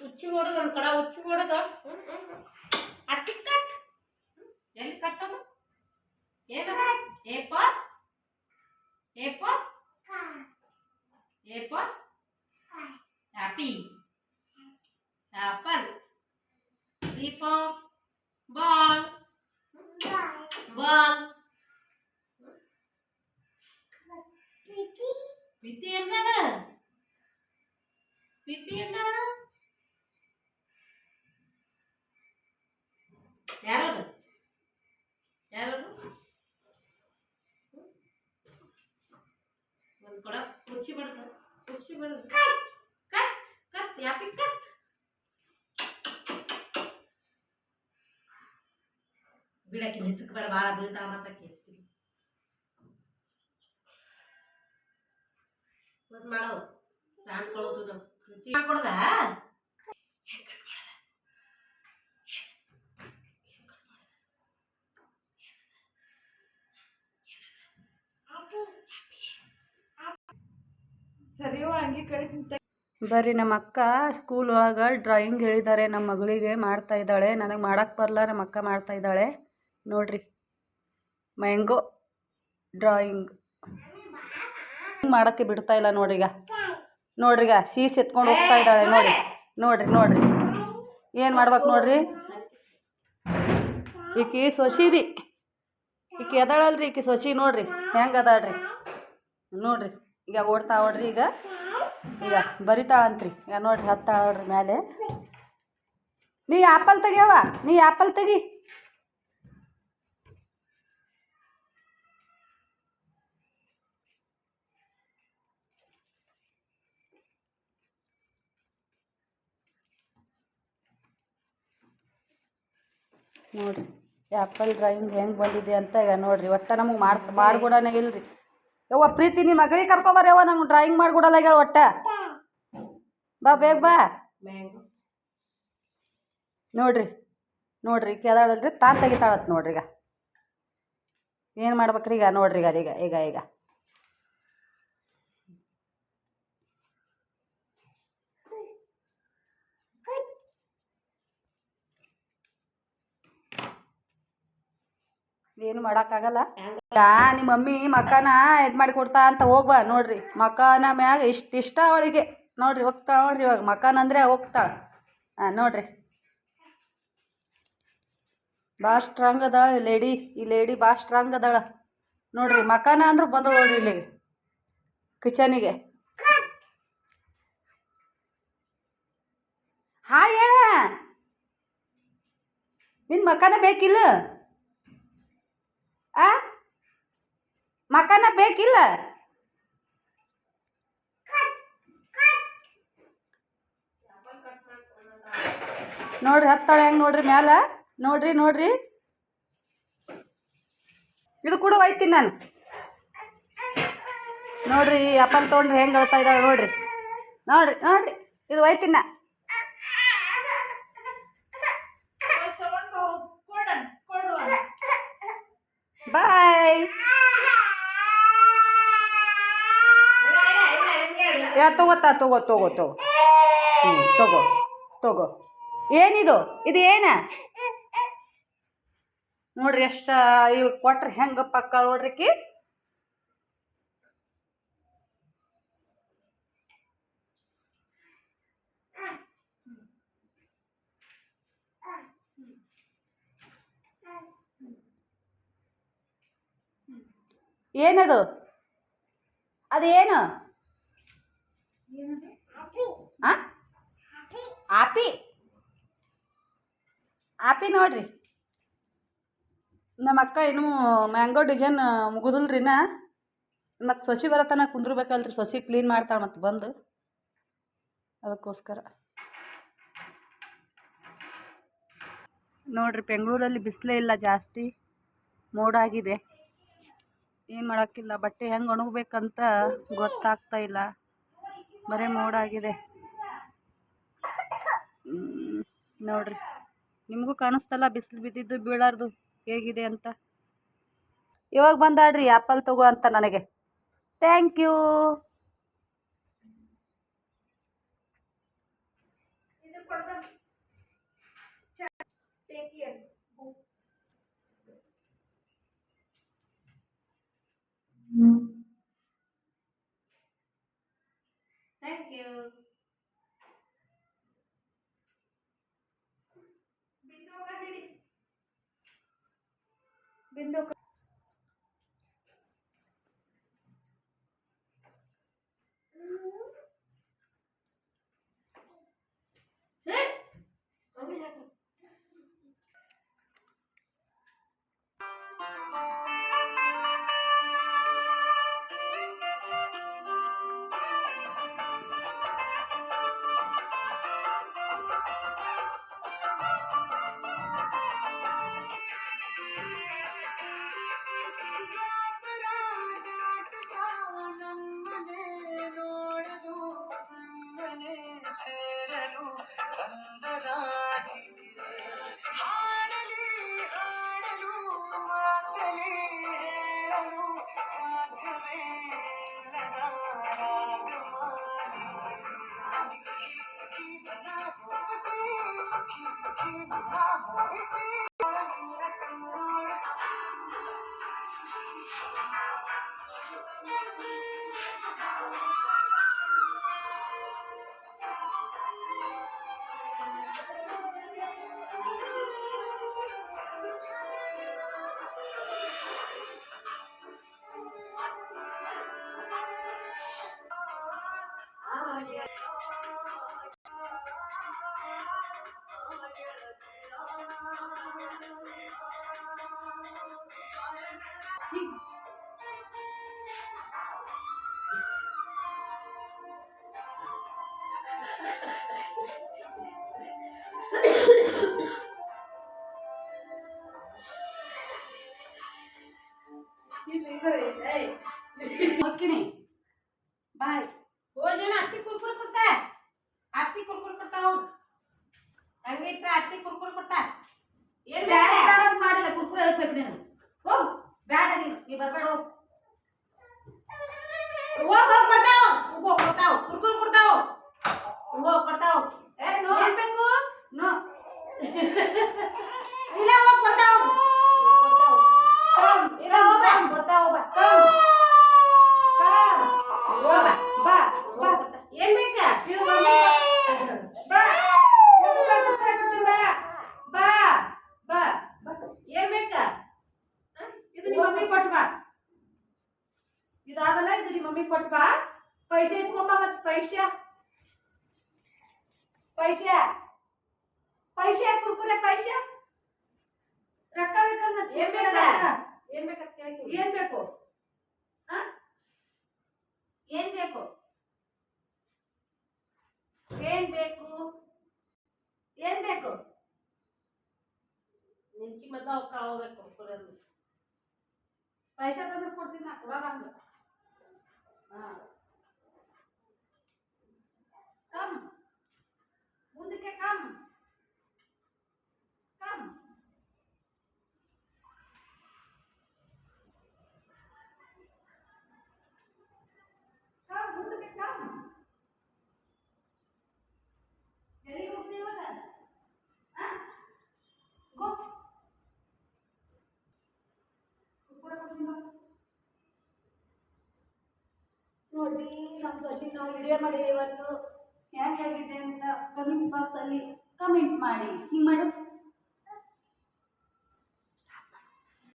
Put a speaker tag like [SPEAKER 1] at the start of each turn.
[SPEAKER 1] ಉಚ್ಚಿ ಹೊಡೆದು ಒಂದು ಕಡೆ ಉಚ್ಚಿ ಹೊಡೆದು ಅತ್ತಿ ಕಟ್ ಎಲ್ಲಿ ಕಟ್ಟೋದು ಏನದ A for A for A for apple apple B for ball ball ಪ್ರೀತಿ ಎಂದನ ಪ್ರೀತಿ ಎಂದನ ಯಾರು ಯಾರು ಒಂದು ಕೊಡ ಕುರ್ಚಿ ಬಡದು ಕಟ್ ಕಟ್ ಯಾಪಿ ಕಟ್ ಬಿಡಕ್ಕೆ ನಿಚ್ಚಕ್ಕೆ ಬೇಡ ಭಾಳ ಬೀಳ್ತಾವ ಅಂತ ಕೇಳ್ತೀನಿ ಮತ್ತೆ ಮಾಡೋ ಮಾಡ್ಕೊಳ್ಳೋದು ನಾವು ಕೃತಿ ಮಾಡ್ಕೊಡ್ದ
[SPEAKER 2] ಬರ್ರಿ ನಮ್ಮ ಅಕ್ಕ ಸ್ಕೂಲ್ ಒಳಗೆ ಡ್ರಾಯಿಂಗ್ ಹೇಳಿದ್ದಾರೆ ನಮ್ಮ ಮಗಳಿಗೆ ಮಾಡ್ತಾ ಇದ್ದಾಳೆ. ನನಗೆ ಮಾಡಕ್ಕೆ ಬರಲ್ಲ, ನಮ್ಮ ಅಕ್ಕ ಮಾಡ್ತಾ ಇದ್ದಾಳೆ ನೋಡ್ರಿ. ಮ್ಯಾಂಗೋ ಡ್ರಾಯಿಂಗ್ ಮಾಡೋಕ್ಕೆ ಬಿಡ್ತಾ ಇಲ್ಲ ನೋಡ್ರಿಗ. ನೋಡ್ರಿಗ ಸೀಸ್ ಎತ್ಕೊಂಡು ಹೋಗ್ತಾ ಇದ್ದಾಳೆ ನೋಡಿ. ನೋಡ್ರಿ ನೋಡ್ರಿ ಏನು ಮಾಡ್ಬೇಕು ನೋಡ್ರಿ. ಈಕಿ ಸೊಸಿರಿ, ಈಕಿ ಅದಾಳಲ್ರಿ, ಈಕಿ ಸೊಸಿ ನೋಡ್ರಿ ಹೆಂಗೆ ಅದಾಳ್ರಿ ನೋಡ್ರಿ. ಈಗ ಓಡ್ತಾ ನೋಡ್ರಿ, ಈಗ ಬರಿತಾಳಂತ್ರಿ. ಈಗ ನೋಡ್ರಿ ಹತ್ತಾಳ ನೋಡ್ರಿ ಮೇಲೆ. ನೀ ಆ್ಯಪಲ್ ತೆಗಿಯವ, ನೀ ಆ್ಯಪಲ್ ತೆಗಿ. ನೋಡ್ರಿ ಆ್ಯಪಲ್ ಡ್ರಾಯಿಂಗ್ ಹೆಂಗೆ ಬಂದಿದೆ ಅಂತ ಈಗ ನೋಡ್ರಿ. ಒಟ್ಟು ನಮಗೆ ಮಾಡ್ಕೊಡೋಣ ಇಲ್ರಿ. ಯವ್ವ ಪ್ರೀತಿ ನಿಮ್ಮ ಮಗಳಿಗೆ ಕರ್ಕೊಬಾರ ಯವ್ವ, ನಮ್ಗೆ ಡ್ರಾಯಿಂಗ್ ಮಾಡ್ಕೊಡಲ್ಲ ಈಗ ಒಟ್ಟ. ಬಾ ಬೇಗ ಬಾ. ನೋಡ್ರಿ ನೋಡ್ರಿ ಕೇಳಲ್ರಿ, ತಾನು ತೆಗಿತಾಳತ್ ನೋಡ್ರಿ. ಈಗ ಏನು ಮಾಡ್ಬೇಕ್ರಿ ಈಗ ನೋಡ್ರಿ. ಈಗ ಈಗ ಈಗ ಏನು ಮಾಡೋಕ್ಕಾಗಲ್ಲ. ನಿಮ್ಮ ಮಮ್ಮಿ ಮಕ್ಕನ ಇದು ಮಾಡಿ ಕೊಡ್ತಾ ಅಂತ ಹೋಗ್ಬಾ ನೋಡ್ರಿ. ಮಕ್ಕನ ಮ್ಯಾಗ ಇಷ್ಟ ಅವಳಿಗೆ ನೋಡ್ರಿ. ಹೋಗ್ತಾಳೆ ನೋಡ್ರಿ ಇವಾಗ. ಮಕ್ಕನ ಅಂದರೆ ಹೋಗ್ತಾಳೆ. ನೋಡ್ರಿ ಭಾಳ ಸ್ಟ್ರಾಂಗ್ ಅದಾಳ ಲೇಡಿ. ಈ ಲೇಡಿ ಭಾಳ ಸ್ಟ್ರಾಂಗ್ ಅದಾಳ ನೋಡ್ರಿ. ಮಕ್ಕನ ಅಂದ್ರೂ ಬಂದು ನೋಡ್ರಿ ಇಲ್ಲಿ ಕಿಚನಿಗೆ. ಹಾಯ್ ಹೇಳ, ನಿನ್ನ ಮಕ್ಕನ ಬೇಕಿಲ್ಲ? ಮಕ್ಕನ ಬೇಕಿಲ್ಲ? ನೋಡ್ರಿ ಹತ್ತಾಳೆ ಹೆಂಗೆ ನೋಡ್ರಿ ಮ್ಯಾಲ. ನೋಡ್ರಿ ನೋಡ್ರಿ ಇದು ಕೂಡ ಒಯ್ತೀನಿ ನಾನು. ನೋಡ್ರಿ ಆ್ಯಪಲ್ ತೊಗೊಂಡ್ರಿ ಹೆಂಗೆ ಹೇಳ್ತಾ ಇದ್ದಾಳೆ ನೋಡ್ರಿ. ನೋಡ್ರಿ ನೋಡ್ರಿ ಇದು ಒಯ್ತೀನಿ ನಾ. ಬಾಯ್. ತಗೋತಾ ತಗೋ ತಗೋ ತಗೋ ತಗೋ ತಗೋ. ಏನಿದು? ಇದು ಏನ ನೋಡ್ರಿ. ಎಷ್ಟು ಇವು ಕೊಟ್ರಿ ಹೆಂಗೆ ಪಕ್ಕ ನೋಡ್ರಿಕಿ. ಏನದು? ಅದು ಏನು? ಆಪಿ ಆಪಿ ನೋಡ್ರಿ. ನಮ್ಮ ಅಕ್ಕ ಇನ್ನೂ ಮ್ಯಾಂಗೋ ಡಿಸೈನ್ ಮುಗಿದಿಲ್ರಿನ. ಮತ್ತು ಸೊಸಿ ಬರತನ ಕುಂದ್ರಬೇಕಲ್ರಿ. ಸೊಸಿ ಕ್ಲೀನ್ ಮಾಡ್ತಾಳೆ ಮತ್ತು ಬಂದು, ಅದಕ್ಕೋಸ್ಕರ ನೋಡ್ರಿ. ಬೆಂಗಳೂರಲ್ಲಿ ಬಿಸಿಲೇ ಇಲ್ಲ, ಜಾಸ್ತಿ ಮೋಡ ಆಗಿದೆ. ಏನು ಮಾಡೋಕ್ಕಿಲ್ಲ. ಬಟ್ಟೆ ಹೆಂಗೆ ಒಣಗಬೇಕಂತ ಗೊತ್ತಾಗ್ತಾ ಇಲ್ಲ. ಬರೀ ಮೋಡಾಗಿದೆ ನೋಡ್ರಿ. ನಿಮಗೂ ಕಾಣಿಸ್ತಲ್ಲ ಬಿಸಿಲು ಬಿದ್ದಿದ್ದು ಬೀಳಾರ್ದು ಹೇಗಿದೆ ಅಂತ. ಇವಾಗ ಬಂದಾಡ್ರಿ ಆ್ಯಪಲ್ ತಗೋ ಅಂತ ನನಗೆ. Thank you.
[SPEAKER 1] Thank you.
[SPEAKER 2] Bindu ಹೋಗ್ತೀನಿ. ಬಾಯ್.
[SPEAKER 1] ಹೋಜನ ಅತ್ತಿ ಕುರ್ಕುರ್ ಕೊಡ್ತಾ. ಅತ್ತಿ ಕುರ್ಕುರ್ ಕೊಡ್ತಾವ. ಹಂಗೆ ಇಟ್ಟ ಅತ್ತಿ ಕುರ್ಕುರ್ ಕೊಡ್ತಾ. ಏನ್
[SPEAKER 2] ಬ್ಯಾಡ
[SPEAKER 1] ಬೇಡ
[SPEAKER 2] ಬ್ಯಾಡ ಅಂತ ಮಾಡಿಲ್ಲ. ಕುರ್ಕುರೆ ಹೇಳ್ಬೇಕು ನೀನು. ಹೋಗ್ ಬ್ಯಾಡ ನೀ ಬರ್ಬೇಡ ಹೋಗ್.
[SPEAKER 1] ಹೋಗ್ ಹೋಗ್ ಕೊಡ್ತಾವ. ಹೋಗ್ ಕೊಡ್ತಾವ. ಕುರ್ಕುರ್ ಕೊಡ್ತಾವ. ಹೋಗ್ ಕೊಡ್ತಾವ.
[SPEAKER 2] ನೋ.
[SPEAKER 1] ಏನ್ ಬೇಕು?
[SPEAKER 2] ನೋ.
[SPEAKER 1] ಇಲ್ಲ ಹೋಗ್ ಕೊಡ್ತಾವ. ಇಲ್ಲ ಹೋಗ.
[SPEAKER 2] ಕೊಡ್ತಾ ಹೋಗ. ಕಮ್.
[SPEAKER 1] ಹೋಗ.
[SPEAKER 2] ಬಾ ಬಾ.
[SPEAKER 1] ಏನ್ ಬೇಕ?
[SPEAKER 2] ಇದು ಮಮ್ಮಿ. ಬಾ. ಬಾ ಬಾ ಬಾ.
[SPEAKER 1] ಏನ್ ಬೇಕ?
[SPEAKER 2] ಇದು ನಿಮ್ಮ ಮಮ್ಮಿ ಕೊಟ್ಟು ಬಾ. ಇದಾಗಲ್ಲ, ಇದು ನಿಮ್ಮ ಮಮ್ಮಿ ಕೊಟ್ಟು ಬಾ. ಪೈಸೆ ಎತ್ಕೊಂಬ. ಮತ್ತೆ ಪೈಸೆ ಪೈಸೆ ಪೈಸೆ ಕುರ್ಕುರೆ ಪೈಸೆ ರೊಕ್ಕ ಬೇಕಲ್ಲ. ಮತ್ತೆ
[SPEAKER 1] ಏನ್ ಬೇಕ?
[SPEAKER 2] ಏನ್ ಬೇಕಂತ ಕೇಳ್ತೀನಿ. ಏನ್ ಬೇಕು? ಆ? ಏನ್ ಬೇಕು? ಏನ್ ಬೇಕು? ಏನ್ ಬೇಕು?
[SPEAKER 1] ನಿಂಕಿ ಮದ್ದ ಅವಕ್ಕ ಹೋಗಕ್ಕೆ ಕುರ್ಕುರ್ ಅಂದ್ರು.
[SPEAKER 2] ಪೈಸೆ ತಂದ್ರೆ ಕೊಡ್ತೀನಿ ನಾ. ಕೊಡಲ್ಲ ಹಂಗ. ಕಮ್ ಮುಂದಕ್ಕೆ ಕಮ್ ಕಮ್. ಕಮ್ ಮುಂದಕ್ಕೆ ಕಮ್. ಎಲ್ಲಿಗೆ ಹೋಗ್ತೀವಿ ಇವಾಗ? ಗೋ. ಕುರ್ಕುರೆ ಕೊಡ್ತೀನಿ ಬಾ. ನೋಡ್ರಿ ನಮ್ಮ ಸೊಸಿ ನಾವು ವಿಡಿಯೋ ಮಾಡಿ ಇವತ್ತು ಹೆಂಗಾಗಿದೆ ಅಂತ ಕಮೆಂಟ್ ಬಾಕ್ಸಲ್ಲಿ ಕಮೆಂಟ್ ಮಾಡಿ. ಹಿಂಗೆ ಮಾಡು.